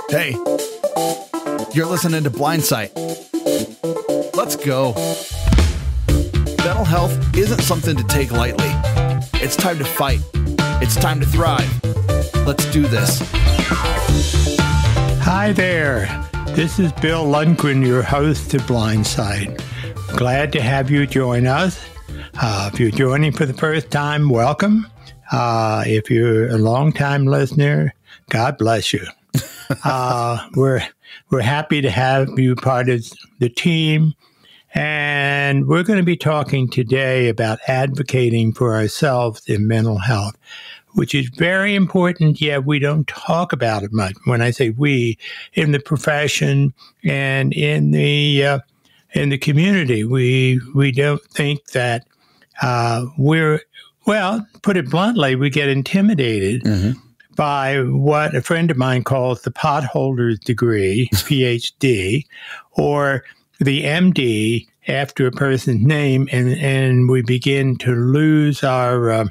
Hey, you're listening to Blindsight. Let's go. Mental health isn't something to take lightly. It's time to fight. It's time to thrive. Let's do this. Hi there. This is Bill Lundgren, your host of Blindsight. Glad to have you join us. If you're joining for the first time, welcome. If you're a long-time listener, God bless you. We're happy to have you part of the team. And we're going to be talking today about advocating for ourselves in mental health, which is very important, yet we don't talk about it much. When I say we, in the profession and in the community, we don't think that put it bluntly, we get intimidated by what a friend of mine calls the potholder's degree, PhD, or the MD after a person's name, and we begin to lose our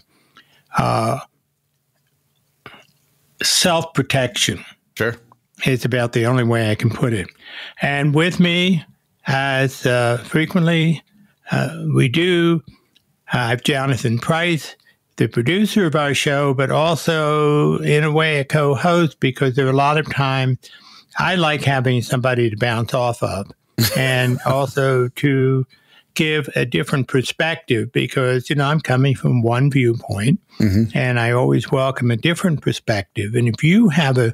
self-protection. Sure. It's about the only way I can put it. And with me, as frequently we do, I have Jonathan Price, the producer of our show, but also, in a way, a co-host, because there are a lot of times I like having somebody to bounce off of and also to give a different perspective because, I'm coming from one viewpoint and I always welcome a different perspective. And if you have a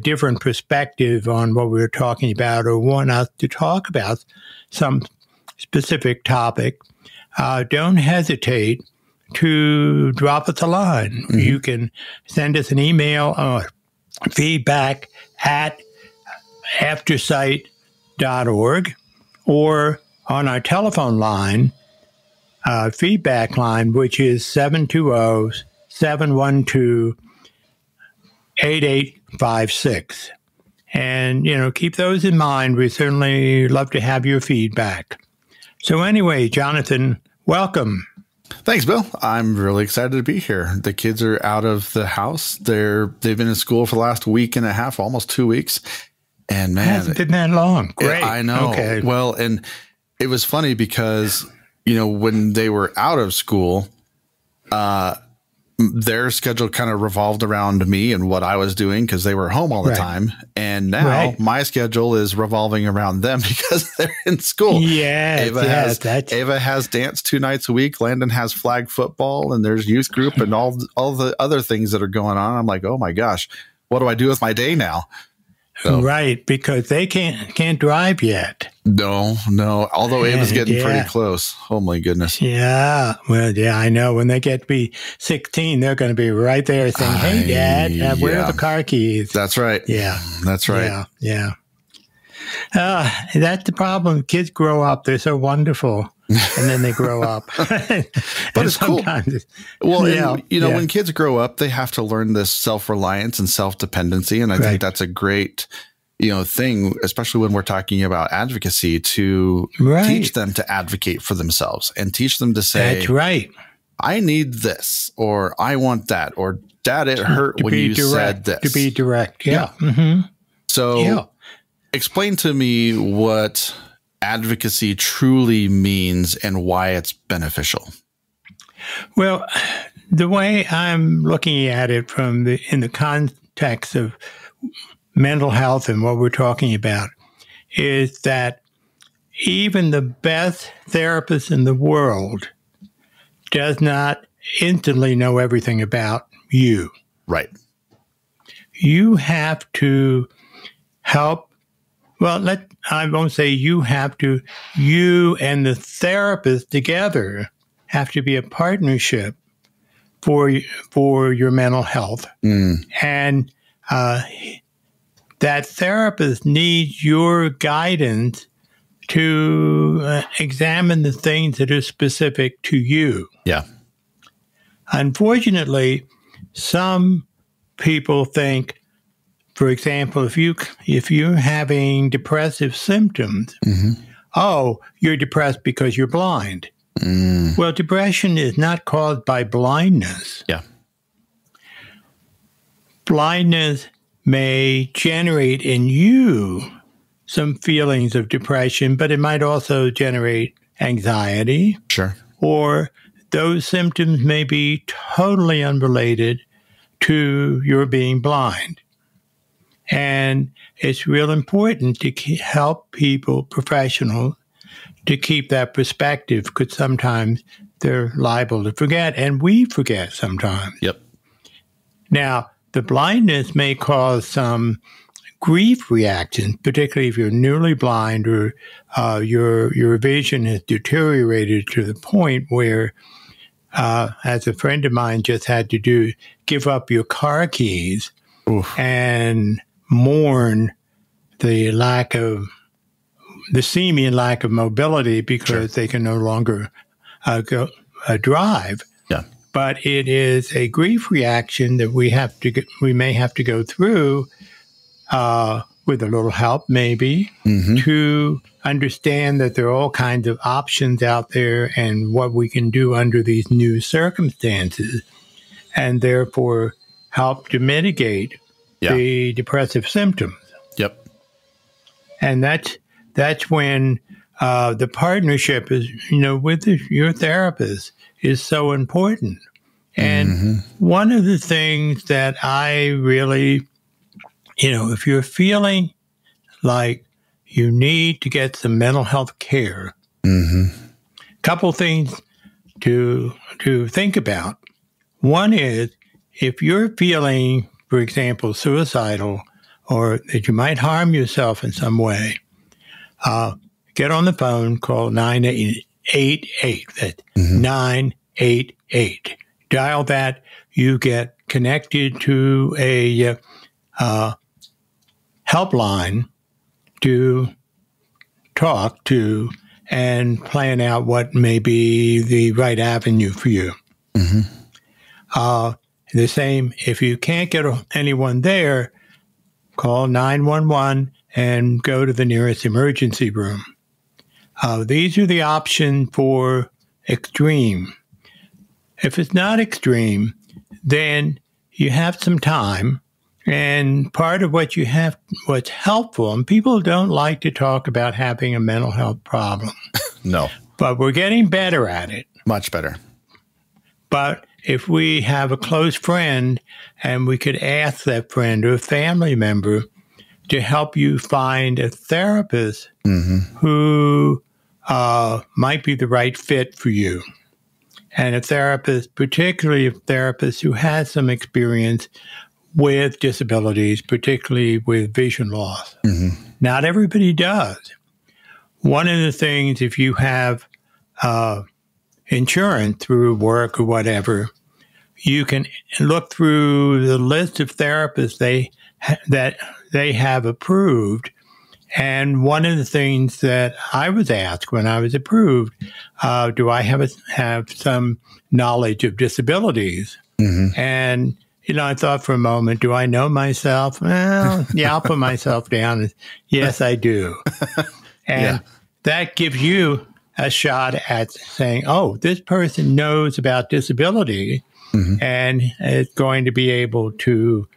different perspective on what we're talking about or want us to talk about some specific topic, don't hesitate to drop us a line. You can send us an email or feedback at aftersight.org or on our telephone line, feedback line, which is 720-712-8856. And, keep those in mind. We certainly love to have your feedback. So anyway, Jonathan, welcome. Thanks, Bill. I'm really excited to be here. The kids are out of the house. They've been in school for the last week and a half, almost 2 weeks. And man, it hasn't been that long. Great. I know. Okay. Well, and it was funny because, when they were out of school, their schedule kind of revolved around me and what I was doing because they were home all the time. And now my schedule is revolving around them because they're in school. Ava has dance 2 nights a week. Landon has flag football and there's youth group and all the other things that are going on. I'm like, oh my gosh, what do I do with my day now? So, right, because they can't drive yet. No. Although Ava's getting pretty close. Oh my goodness. Yeah. Well, yeah, I know. When they get to be 16, they're going to be right there saying, "Hey, Dad, where are the car keys?" That's right. Yeah. That's right. Yeah. That's the problem. Kids grow up. They're so wonderful. And then they grow up. But it's cool. Well, when kids grow up, they have to learn this self-reliance and self-dependency. And I think that's a great, thing, especially when we're talking about advocacy, to teach them to advocate for themselves and teach them to say, "That's right. I need this," or "I want that," or "Dad, it hurt when you said this." To be direct. Yeah. So explain to me what advocacy truly means and why it's beneficial. Well, the way I'm looking at it in the context of mental health and what we're talking about is that even the best therapist in the world does not instantly know everything about you. Right. You have to help. Well, I won't say you have to. You and the therapist together have to be a partnership for your mental health. And that therapist needs your guidance to examine the things that are specific to you. Yeah. Unfortunately, some people think, for example, if you're having depressive symptoms, oh, you're depressed because you're blind. Well, depression is not caused by blindness. Yeah. Blindness may generate in you some feelings of depression, but it might also generate anxiety. Sure. Or those symptoms may be totally unrelated to your being blind. And it's real important to help people, professionals, to keep that perspective, because sometimes they're liable to forget, and we forget sometimes. Yep. Now, the blindness may cause some grief reactions, particularly if you're newly blind or your vision has deteriorated to the point where, as a friend of mine just had to give up your car keys. Oof. And mourn the seeming lack of mobility because they can no longer drive. Yeah. But it is a grief reaction that we may have to go through with a little help, maybe, to understand that there are all kinds of options out there and what we can do under these new circumstances, and therefore help to mitigate the depressive symptoms. Yep. And that's when the partnership is, with your therapist is so important. And one of the things that I really, if you're feeling like you need to get some mental health care, couple things to think about. One is, if you're feeling, for example, suicidal, or that you might harm yourself in some way, get on the phone, call 988. That's 988. Dial that. You get connected to a helpline to talk to and plan out what may be the right avenue for you. The same, if you can't get anyone there, call 911 and go to the nearest emergency room. These are the options for extreme. If it's not extreme, then you have some time. And part of what's helpful, and people don't like to talk about having a mental health problem. No. But we're getting better at it. Much better. But if we have a close friend and we could ask that friend or a family member to help you find a therapist who might be the right fit for you. And a therapist, particularly a therapist who has some experience with disabilities, particularly with vision loss. Not everybody does. One of the things, if you have insurance through work or whatever, you can look through the list of therapists that they have approved. And one of the things that I was asked when I was approved, do I have some knowledge of disabilities? And, I thought for a moment, do I know myself? Well, yeah, I'll put myself down. Yes, I do. And that gives you a shot at saying, oh, this person knows about disability and is going to be able to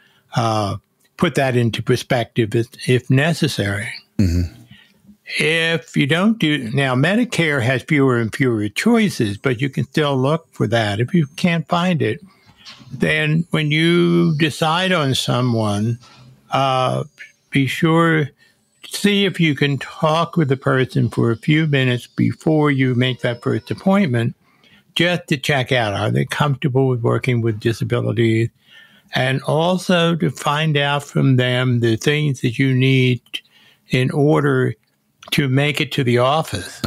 put that into perspective if necessary. If you don't now Medicare has fewer and fewer choices, but you can still look for that. If you can't find it, then when you decide on someone, be sure to see if you can talk with the person for a few minutes before you make that first appointment, just to check out, are they comfortable with working with disabilities? And also to find out from them the things that you need in order to make it to the office.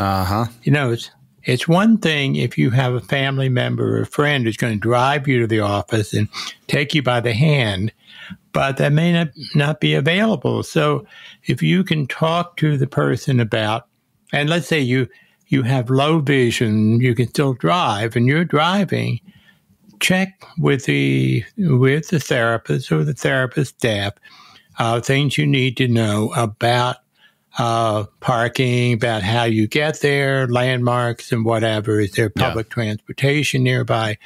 It's one thing if you have a family member or a friend who's going to drive you to the office and take you by the hand, but that may not be available. So if you can talk to the person about, and let's say you have low vision, you can still drive, and you're driving, check with the therapist or the therapist staff things you need to know about parking, about how you get there, landmarks and whatever. Is there public transportation nearby?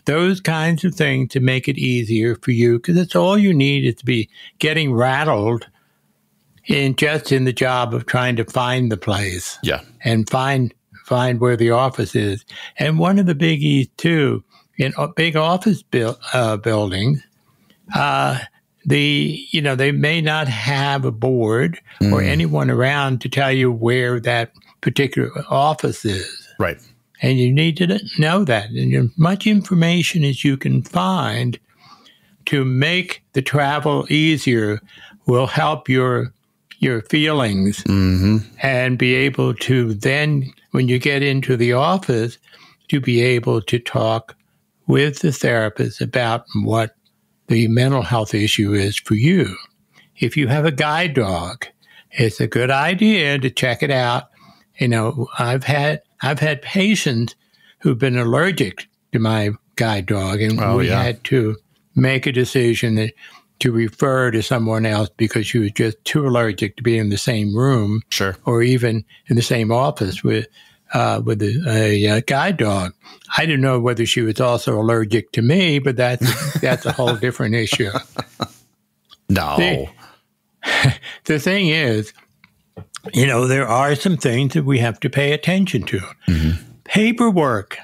those kinds of things to make it easier for you, because it's all you need is to be getting rattled in the job of trying to find the place. Yeah. And find where the office is. And one of the biggies too, in big office buildings, they may not have a board or anyone around to tell you where that particular office is. Right. And you need to know that. And as much information as you can find to make the travel easier will help your feelings and be able to then, when you get into the office, to be able to talk with the therapist about what the mental health issue is for you. If you have a guide dog, it's a good idea to check it out. I've had patients who've been allergic to my guide dog, and we had to make a decision to refer to someone else because she was just too allergic to be in the same room, or even in the same office with a guide dog. I didn't know whether she was also allergic to me, but that's a whole different issue. No. The thing is, there are some things that we have to pay attention to. Paperwork.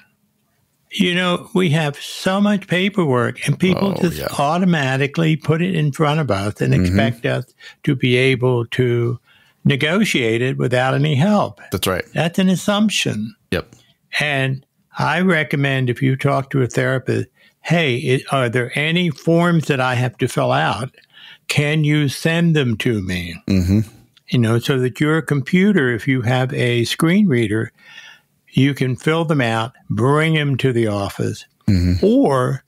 We have so much paperwork, and people automatically put it in front of us and expect us to be able to negotiate it without any help. That's right. That's an assumption. Yep. And I recommend, if you talk to a therapist, hey, are there any forms that I have to fill out? Can you send them to me? So that your computer, if you have a screen reader, you can fill them out, bring them to the office, or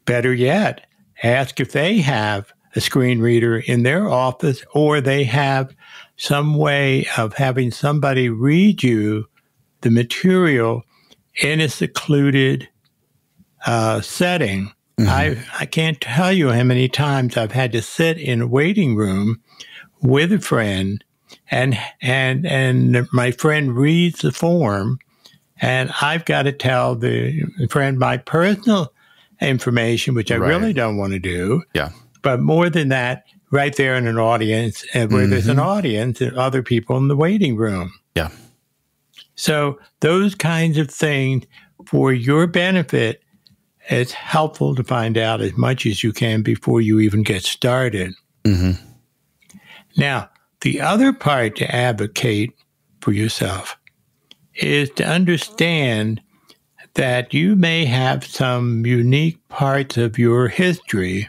better yet, ask if they have a screen reader in their office, or they have some way of having somebody read you the material in a secluded setting. I can't tell you how many times I've had to sit in a waiting room with a friend, and my friend reads the form, and I've got to tell the friend my personal information, which I really don't want to do. Yeah. But more than that, right there in an audience, where there's an audience and other people in the waiting room. Yeah. So those kinds of things, for your benefit, it's helpful to find out as much as you can before you even get started. Now, the other part to advocate for yourself is to understand that you may have some unique parts of your history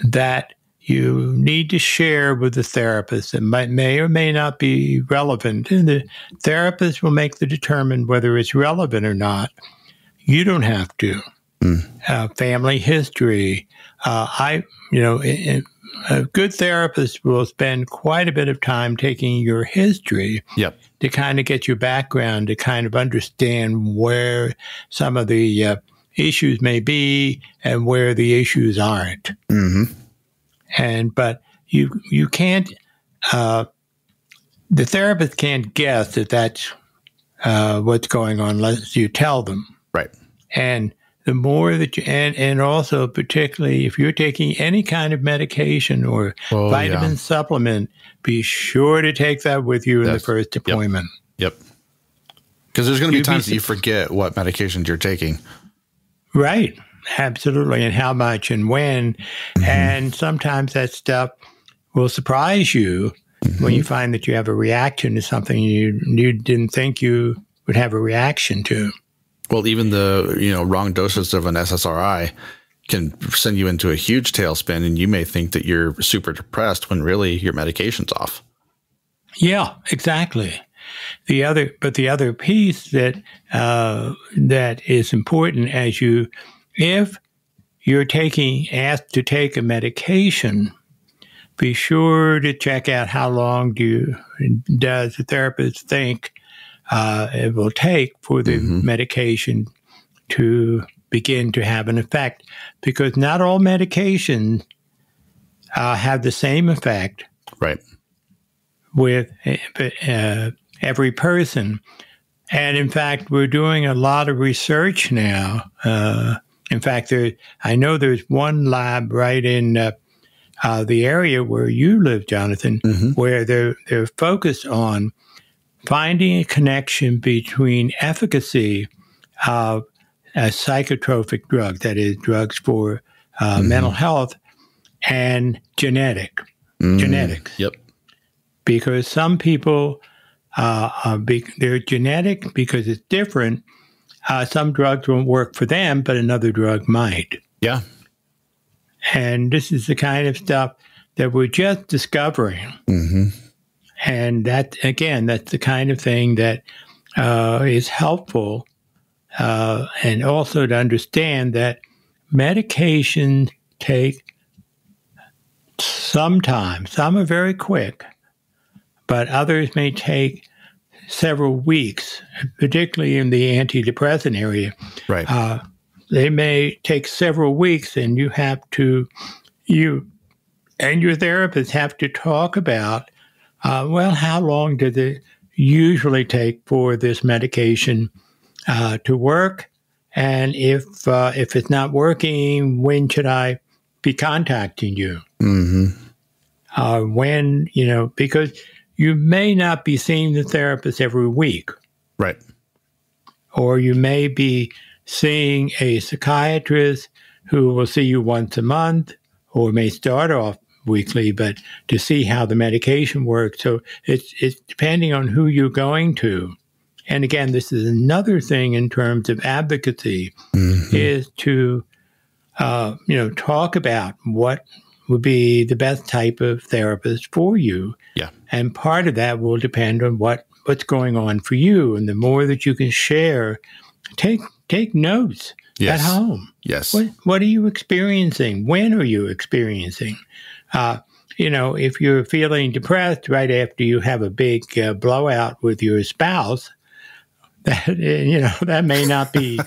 that you need to share with the therapist that may or may not be relevant. And the therapist will make the determine whether it's relevant or not. You don't have to. Family history. A good therapist will spend quite a bit of time taking your history to kind of get your background, to kind of understand where some of the issues may be and where the issues aren't. But you can't, the therapist can't guess that that's what's going on unless you tell them. Right. And the more that you, and also particularly if you're taking any kind of medication or vitamin supplement, be sure to take that with you in the first appointment. Yep. Because there's going to be times that you forget what medications you're taking. Right. Absolutely. And how much and when. And sometimes that stuff will surprise you when you find that you have a reaction to something you didn't think you would have a reaction to. Well, even the wrong doses of an SSRI can send you into a huge tailspin, and you may think that you're super depressed when really your medication's off. Yeah, exactly. The other piece that is important if you're asked to take a medication, be sure to check out how long does the therapist think it will take for the medication to begin to have an effect, because not all medications have the same effect. Right. With every person. And in fact, we're doing a lot of research now. In fact, I know there's one lab right in the area where you live, Jonathan, where they're focused on finding a connection between efficacy of a psychotropic drug, that is, drugs for mental health, and genetics. Yep. Because some people, they're genetic because it's different. Some drugs won't work for them, but another drug might. Yeah. And this is the kind of stuff that we're just discovering. And that, again, that's the kind of thing that is helpful. And also to understand that medications take some time. Some are very quick, but others may take several weeks, particularly in the antidepressant area. Right. They may take several weeks, and you and your therapist have to talk about, well, how long does it usually take for this medication to work? And if it's not working, when should I be contacting you? When, because you may not be seeing the therapist every week. Right. Or you may be seeing a psychiatrist who will see you once a month, or may start off weekly, but to see how the medication works. So it's depending on who you're going to. And again, this is another thing in terms of advocacy, is to, talk about what would be the best type of therapist for you. Yeah. And part of that will depend on what's going on for you. And the more that you can share, take notes at home. Yes. What are you experiencing? When are you experiencing? If you're feeling depressed right after you have a big blowout with your spouse, that may not be,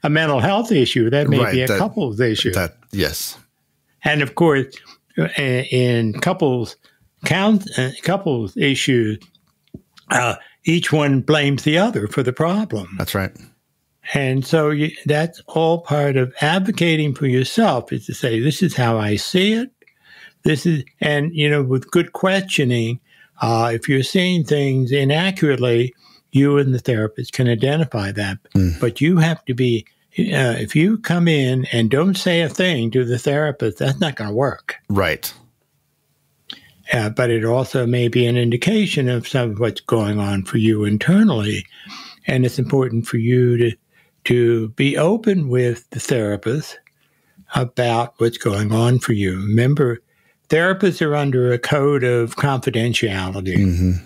a mental health issue. That may be a couples issue. Yes. And of course, in couples issues, each one blames the other for the problem. That's right. And so that's all part of advocating for yourself, is to say, this is how I see it. And with good questioning, if you're seeing things inaccurately, you and the therapist can identify that. But you have to be, if you come in and don't say a thing to the therapist, that's not going to work. Right. But it also may be an indication of some of what's going on for you internally. And it's important for you to be open with the therapist about what's going on for you. Remember, therapists are under a code of confidentiality.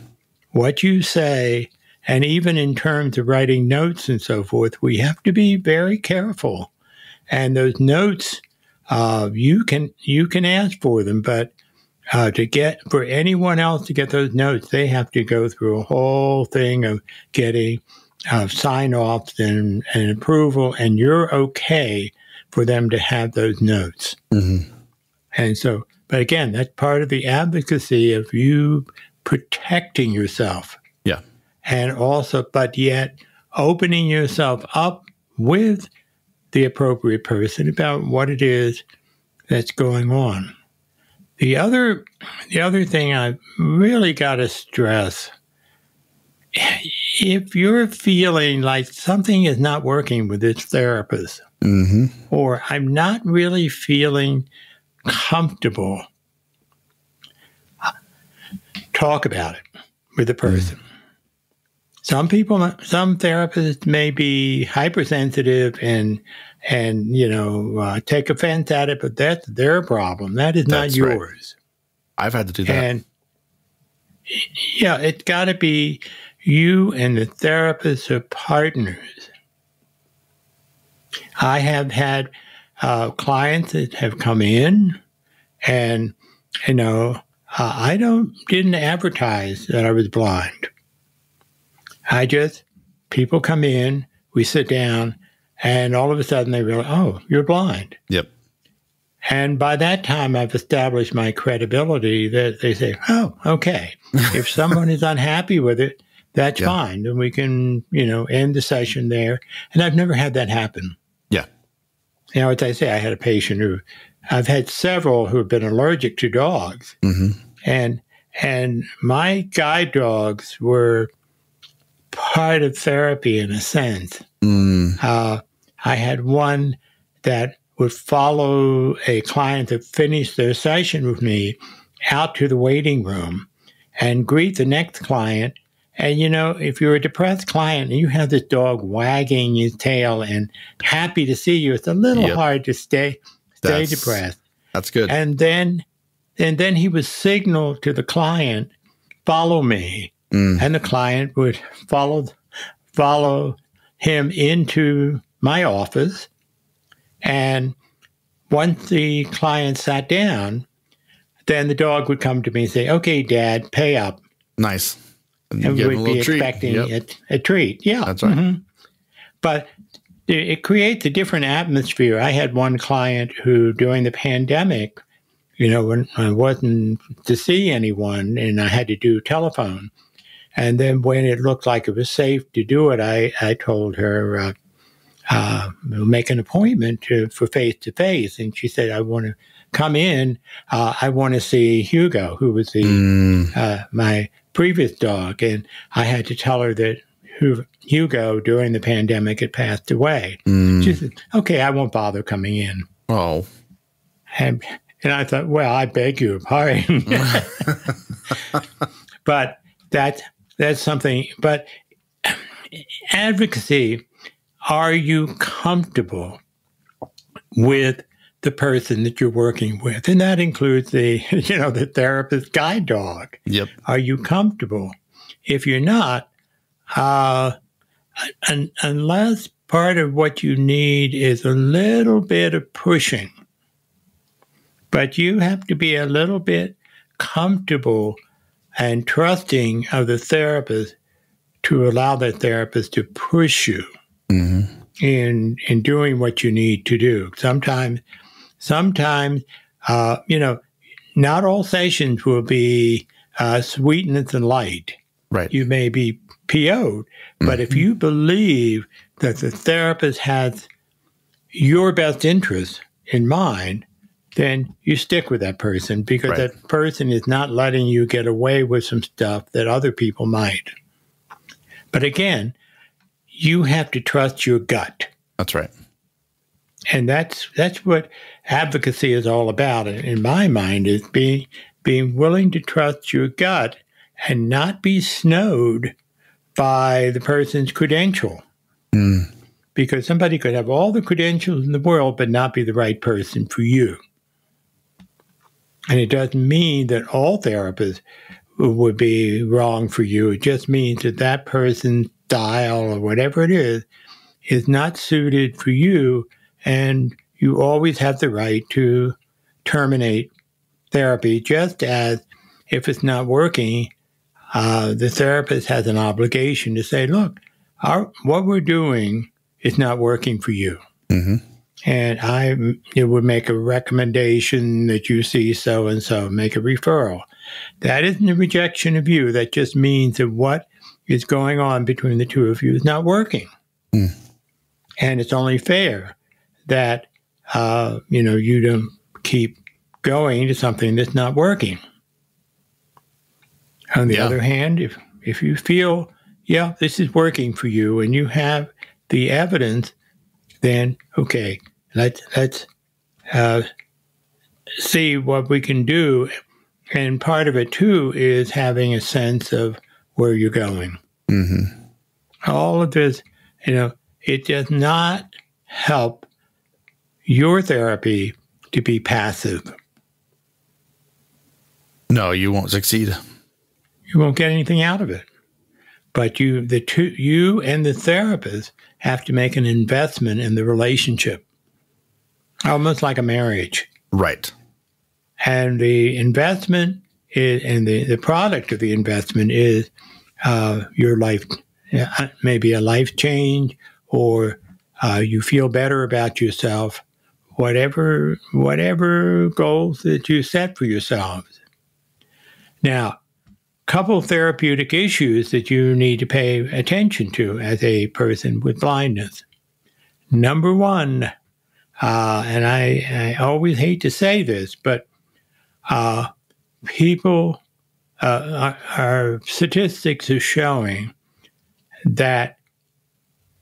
What you say, and even in terms of writing notes and so forth, we have to be very careful. And those notes, you can ask for them, but for anyone else to get those notes, they have to go through a whole thing of getting sign-offs and approval, and you're okay for them to have those notes. And so, but again, that's part of the advocacy of you protecting yourself. Yeah. And also, but yet opening yourself up with the appropriate person about what it is that's going on. The other thing I really got to stress, if you're feeling like something is not working with this therapist, or I'm not really feeling comfortable, talk about it with the person. Some therapists may be hypersensitive and take offense at it, but that's their problem. That is not yours. Right. I've had to do that. And it's got to be you and the therapist are partners. I have had clients that have come in, and I didn't advertise that I was blind. People come in, we sit down, and all of a sudden they realize, oh, you're blind. Yep. And by that time, I've established my credibility that they say, oh, okay. If someone is unhappy with it, that's fine. And we can, end the session there. And I've never had that happen. Yeah. As I say, I had a patient I've had several who have been allergic to dogs. And my guide dogs were part of therapy in a sense. I had one that would follow a client that finished their session with me out to the waiting room and greet the next client. And, if you're a depressed client and you have this dog wagging his tail and happy to see you, it's a little hard to stay depressed. That's good. And then he would signal to the client, follow me. And the client would follow him into my office. And once the client sat down, then the dog would come to me and say, okay, Dad, pay up. Nice. And we'd be expecting a treat. Yeah. That's right. But it creates a different atmosphere. I had one client who, during the pandemic, when I wasn't to see anyone and I had to do telephone, and then when it looked like it was safe to do it, I told her, make an appointment for face-to-face. And she said, I want to come in. I want to see Hugo, who was my previous dog. And I had to tell her that Hugo, during the pandemic, had passed away. She said, okay, I won't bother coming in. Oh. And I thought, well, I beg your pardon. But that's something. But advocacy, are you comfortable with the person that you're working with? And that includes the therapist guide dog. Yep. Are you comfortable? If you're not, unless part of what you need is a little bit of pushing, but you have to be a little bit comfortable and trusting of the therapist to allow the therapist to push you in doing what you need to do. Sometimes, not all sessions will be sweetness and light. Right. You may be PO'd, but if you believe that the therapist has your best interest in mind, then you stick with that person, because that person is not letting you get away with some stuff that other people might. But again, you have to trust your gut. That's right. And that's what advocacy is all about, in my mind, is being willing to trust your gut and not be snowed by the person's credential. Because somebody could have all the credentials in the world but not be the right person for you. And it doesn't mean that all therapists would be wrong for you. It just means that that person's style or whatever it is not suited for you, and you always have the right to terminate therapy, just as if it's not working, the therapist has an obligation to say, look, what we're doing is not working for you. And it would make a recommendation that you see so-and-so, make a referral. That isn't a rejection of you. That just means that what is going on between the two of you is not working. And it's only fair that, you don't keep going to something that's not working. On the other hand, if you feel, this is working for you and you have the evidence, then, okay, let's see what we can do. And part of it, too, is having a sense of where you're going. All of this, it does not help your therapy to be passive. No, you won't succeed. You won't get anything out of it. But you and the therapist have to make an investment in the relationship, almost like a marriage. Right. And the investment and the product of the investment is your life, maybe a life change, or you feel better about yourself, whatever goals that you set for yourselves. Now, couple therapeutic issues that you need to pay attention to as a person with blindness. Number one, and I always hate to say this, but people, our statistics are showing that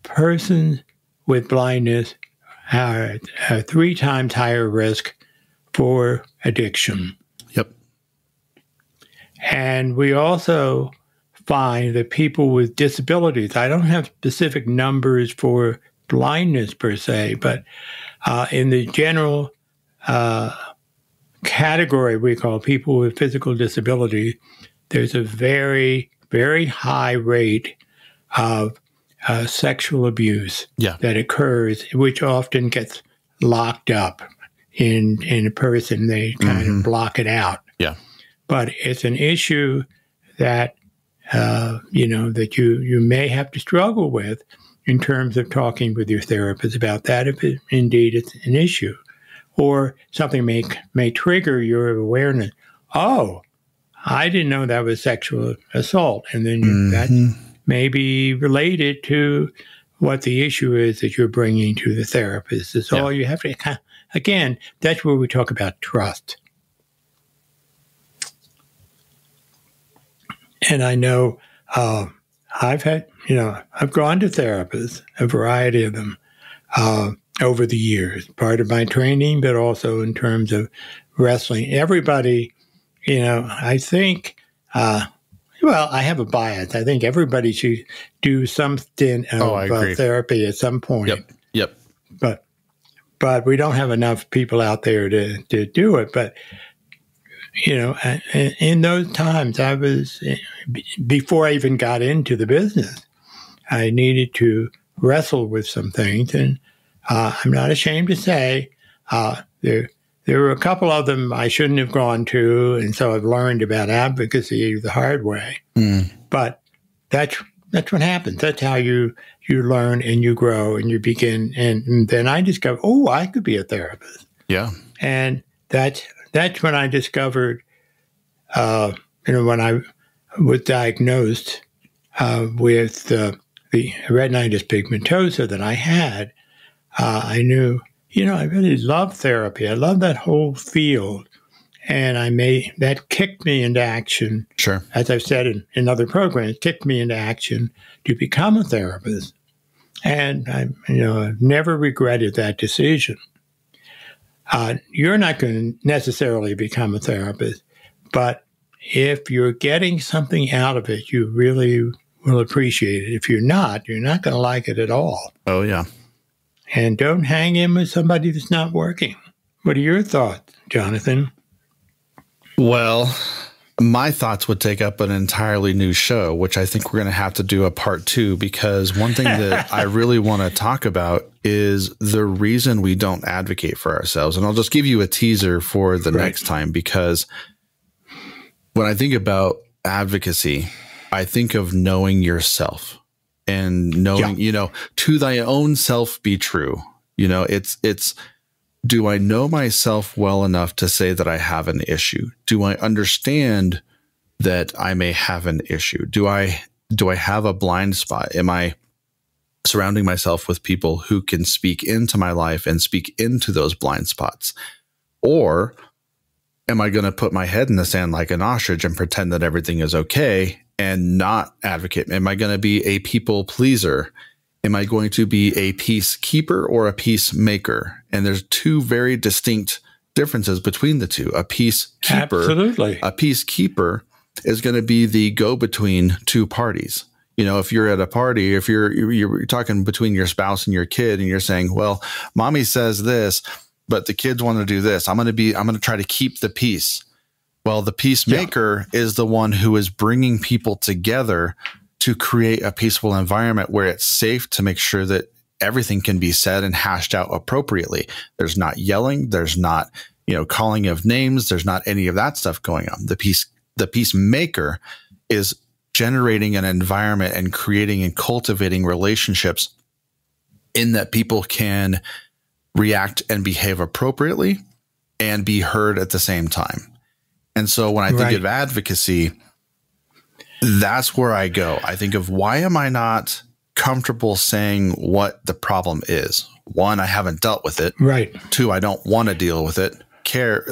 persons with blindness are 3 times higher risk for addiction. Yep. And we also find that people with disabilities, I don't have specific numbers for blindness per se, but in the general category we call people with physical disability, there's a very, very high rate of sexual abuse that occurs, which often gets locked up in a person. They kind of block it out. Yeah. But it's an issue that, that you may have to struggle with in terms of talking with your therapist about that, if it, indeed it's an issue. Or something may trigger your awareness. Oh, I didn't know that was sexual assault. And then that may be related to what the issue is that you're bringing to the therapist. It's all you have to, again, that's where we talk about trust. And I know I've gone to therapists, a variety of them, over the years, part of my training, but also in terms of wrestling. Everybody, I think, I have a bias. I think everybody should do something of therapy at some point. Yep. But we don't have enough people out there to do it. But, in those times, before I even got into the business, I needed to wrestle with some things. And I'm not ashamed to say there were a couple of them I shouldn't have gone to, and so I've learned about advocacy the hard way. But that's what happens. That's how you learn and you grow and you begin. And then I discovered, I could be a therapist. Yeah. And that's when I discovered, when I was diagnosed with the retinitis pigmentosa that I had, I knew, I really love therapy. I love that whole field. And that kicked me into action. Sure. As I've said in other programs, kicked me into action to become a therapist. And I've never regretted that decision. You're not going to necessarily become a therapist, but if you're getting something out of it, you really will appreciate it. If you're not going to like it at all. Oh, yeah. And don't hang in with somebody that's not working. What are your thoughts, Jonathan? Well, my thoughts would take up an entirely new show, which I think we're going to have to do a part 2, because one thing that I really want to talk about is the reason we don't advocate for ourselves. And I'll just give you a teaser for the next time, because when I think about advocacy, I think of knowing yourself and knowing, to thy own self be true. It's do I know myself well enough to say that I have an issue? Do I understand that I may have an issue? Do I have a blind spot? Am I surrounding myself with people who can speak into my life and speak into those blind spots? Or am I going to put my head in the sand like an ostrich and pretend that everything is okay and not advocate? Am I going to be a people pleaser? Am I going to be a peacekeeper or a peacemaker? And there's 2 very distinct differences between the two. A peacekeeper is going to be the go-between 2 parties. If you're at a party, if you're talking between your spouse and your kid, and you're saying, well, mommy says this, but the kids want to do this. I'm going to try to keep the peace. Well, the peacemaker is the one who is bringing people together to create a peaceful environment where it's safe to make sure that everything can be said and hashed out appropriately. There's not yelling. There's not, calling of names. There's not any of that stuff going on. The peacemaker is generating an environment and creating and cultivating relationships in that people can react and behave appropriately and be heard at the same time. And so when I think of advocacy, that's where I go. I think of, why am I not comfortable saying what the problem is? One, I haven't dealt with it. Right. Two, I don't want to deal with it.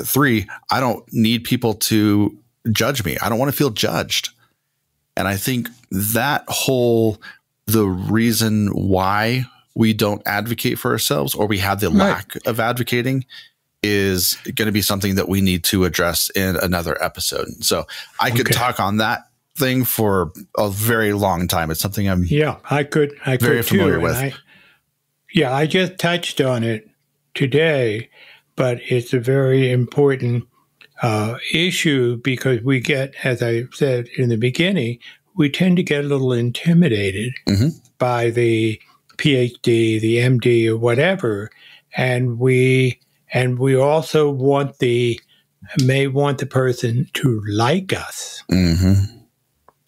Three, I don't need people to judge me. I don't want to feel judged. And I think that the reason why we don't advocate for ourselves, or we have the lack of advocating, is going to be something that we need to address in another episode. So I could talk on that thing for a very long time. It's something I could very familiar with. I just touched on it today, but it's a very important issue, because we get, as I said in the beginning, we tend to get a little intimidated by the PhD, the MD, or whatever, and we also may want the person to like us.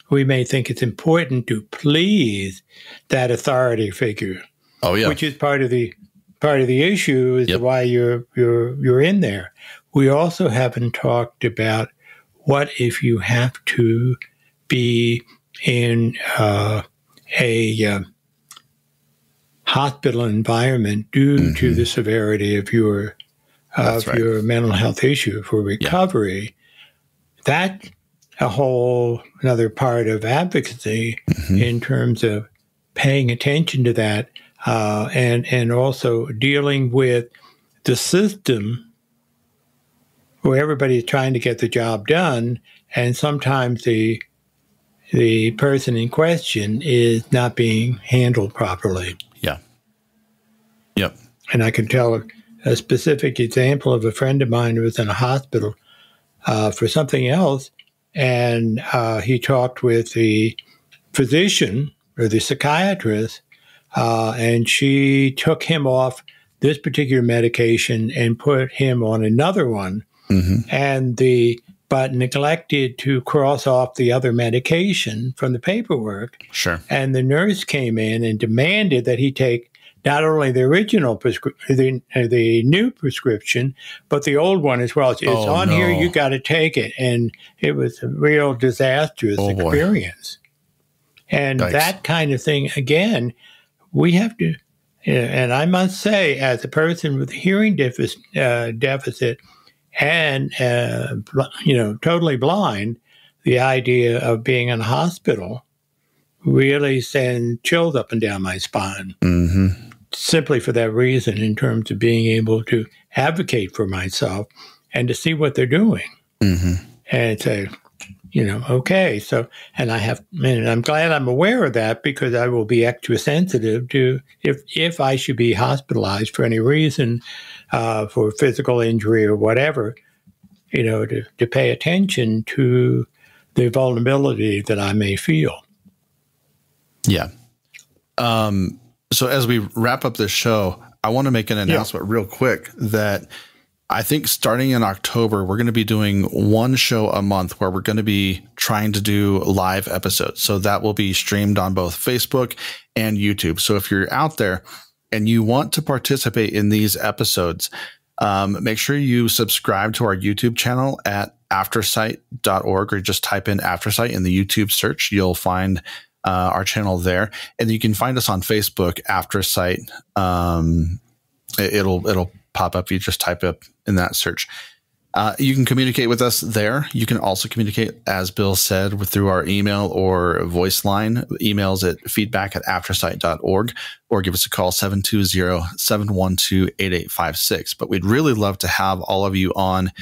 We may think it's important to please that authority figure. Oh yeah, which is part of the issue, is why you're in there. We also haven't talked about, what if you have to be in a hospital environment due to the severity of your mental health issue for recovery. That's a whole another part of advocacy in terms of paying attention to that, and also dealing with the system where everybody's trying to get the job done, and sometimes the person in question is not being handled properly. Yeah. Yep. And I can tell a specific example of a friend of mine who was in a hospital for something else, and he talked with the physician or the psychiatrist, and she took him off this particular medication and put him on another one, but neglected to cross off the other medication from the paperwork. Sure. And the nurse came in and demanded that he take not only the original the new prescription, but the old one as well. It's on here. You got to take it. And it was a real disastrous experience. And that kind of thing, again, we have to, and I must say, as a person with a hearing deficit and, totally blind, the idea of being in a hospital really sends chills up and down my spine. Simply for that reason, in terms of being able to advocate for myself and to see what they're doing. And say, okay, so, and I'm glad I'm aware of that, because I will be extra sensitive to if I should be hospitalized for any reason, for physical injury or whatever, to pay attention to the vulnerability that I may feel. Yeah. So as we wrap up this show, I want to make an announcement real quick that I think starting in October, we're going to be doing one show a month where we're going to be trying to do live episodes. So that will be streamed on both Facebook and YouTube. So if you're out there and you want to participate in these episodes, make sure you subscribe to our YouTube channel at aftersight.org, or just type in Aftersight in the YouTube search. You'll find our channel there, and you can find us on Facebook, Aftersight. It'll pop up. You just type up in that search. You can communicate with us there. You can also communicate, as Bill said, through our email or voice line. Emails at feedback@aftersight.org, or give us a call, 720-712-8856. But we'd really love to have all of you on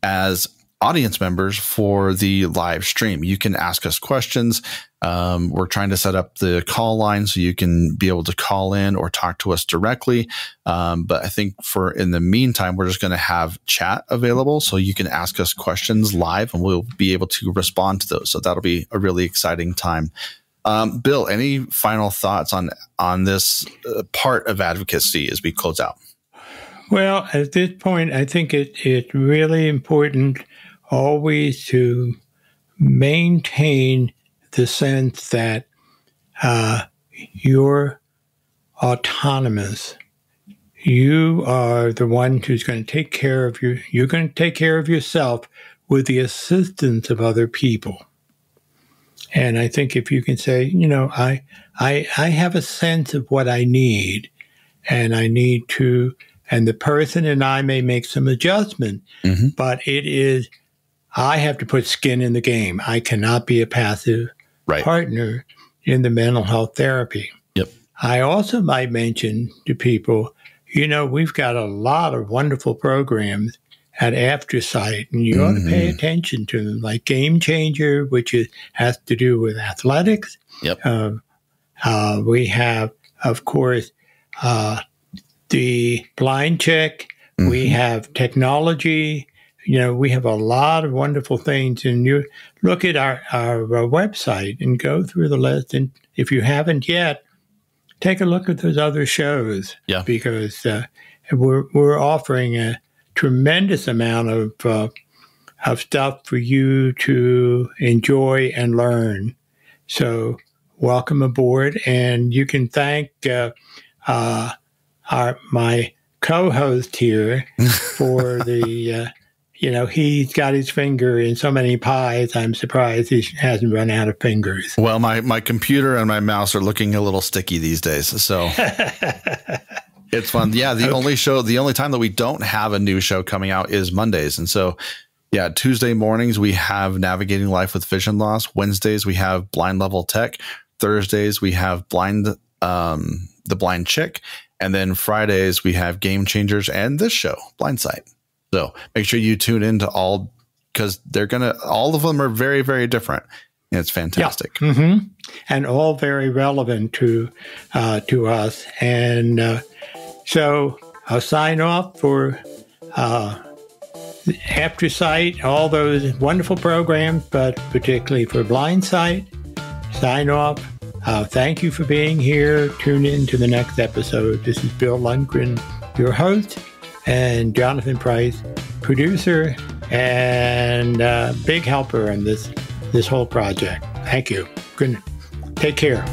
as audience members for the live stream. You can ask us questions. We're trying to set up the call line so you can be able to call in or talk to us directly. But I think in the meantime, we're just going to have chat available so you can ask us questions live, and we'll be able to respond to those. So that'll be a really exciting time. Bill, any final thoughts on this part of advocacy as we close out? Well, at this point, I think it's really important always to maintain the sense that you're autonomous. You are the one who's going to take care of you're going to take care of yourself with the assistance of other people. And I think if you can say, I have a sense of what I need, and I need to, and the person and I may make some adjustment, but I have to put skin in the game. I cannot be a passive partner in the mental health therapy. Yep. I also might mention to people, we've got a lot of wonderful programs at Aftersight, and you ought to pay attention to them, like Game Changer, which has to do with athletics. Yep. We have, of course, the blind check. We have technology. We have a lot of wonderful things. And you look at our website and go through the list. And if you haven't yet, take a look at those other shows. Yeah. Because we're offering a tremendous amount of stuff for you to enjoy and learn. So welcome aboard. And you can thank my co-host here for the, he's got his finger in so many pies. I'm surprised he hasn't run out of fingers. Well, my computer and my mouse are looking a little sticky these days. So it's fun. Yeah. The only time that we don't have a new show coming out is Mondays. And so, yeah, Tuesday mornings, we have Navigating Life with Vision Loss. Wednesdays, we have Blind Level Tech. Thursdays, we have the Blind Chick. And then Fridays, we have Game Changers and this show, Blindsight. So make sure you tune into all, because all of them are very, very different. And it's fantastic. Yeah. And all very relevant to us. And so I'll sign off for Aftersight, all those wonderful programs, but particularly for Blindsight. Sign off. Thank you for being here. Tune in to the next episode. This is Bill Lundgren, your host, and Jonathan Price, producer and big helper in this whole project. Thank you. Good. Take care.